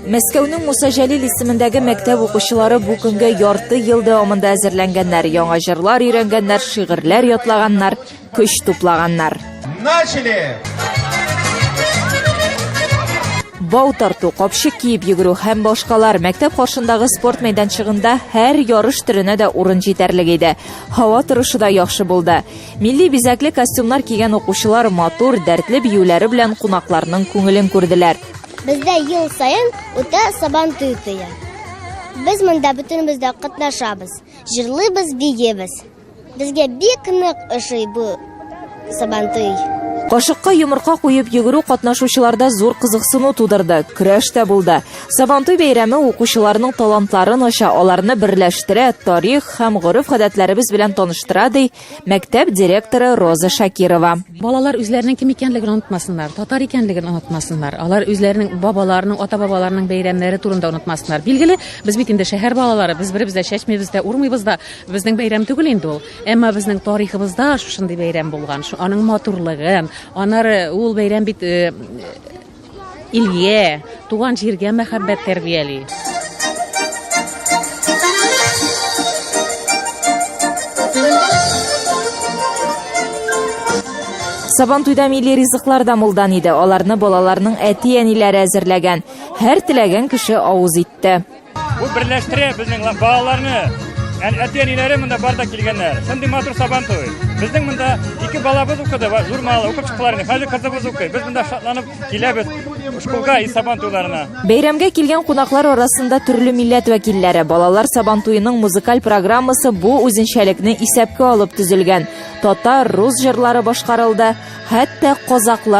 Мәскәүнең Муса Җәлил исемендәге мәктәп укучылары бу көнгә ярты ел дәвамында әзерләнгәннәр, яңа җырлар өйрәнгәннәр, шигырьләр ятлаганнар, көч туплаганнар. Начали! Бау тарту, капчык киеп йөгерү һәм башкалар мәктәп каршындагы спорт мәйданчыгында һәр ярыш төренә дә урын җитәрлек иде. Һава торышы да яхшы булды. Милли бизәкле костюмнар кигән укучылар матур, дәртле биюләре белән кунакларның күңелен күрделәр. Бездә ел сайын үтә Сабантуй үтә. Без монда бөтенебездә катнашабыз. Җырлыйбыз, биебез. Безгә бик нык ошый бу Сабантуй. Кашыкка йомырка куеп йөгерү катнашучыларда зур кызыксыну тудырды. Көрәш тә булды. Сабантуй бәйрәме укучыларның талантларын ача, аларны берләштерә, тарих һәм гореф-гадәтләребез белән таныштыра, ди мәктәп директоры Роза Шакирова. Балалар үзләренең кем икәнлеген онытмасыннар, татар икәнлеген онытмасыннар. Алар үзләренең бабаларының, ата-бабаларының бәйрәмнәре турында онытмасыннар. Билгеле, без бит инде шәһәр балалары, без беребездә чәчмәйбез дә, урмыйбыз да. Безнең бәйрәм түгел инде ул. Әмма безнең тарихыбызда шушындый бәйрәм булган. Аның матурлыгын, анары ул бәйрәм бит илгә, туган җиргә мәхәббәт тәрбияли. Сабантуйда милли ризыклар да мулдан иде. Аларны балаларның әти-әниләре әзерләгән. Һәр теләгән кеше авыз итте. Бу берләштерә безнең балаларны. Әти-әниләре монда барда килгәннәр. Шундый матур Сабантуй. Безнең монда ике балабыз укыды, зур мал укып чыктылар. Хәзер кызыбыз укый. Без монда шатланып киләбез школга и Сабантуйларына. Бәйрәмгә килгән кунаклар арасында төрле милләт вәкилләре. Балалар Сабантуйының музыкаль программасы бу үзенчәлекне исәпкә алып төзелгән. Татар, рус җырлары башкарылды, хәтта казаклар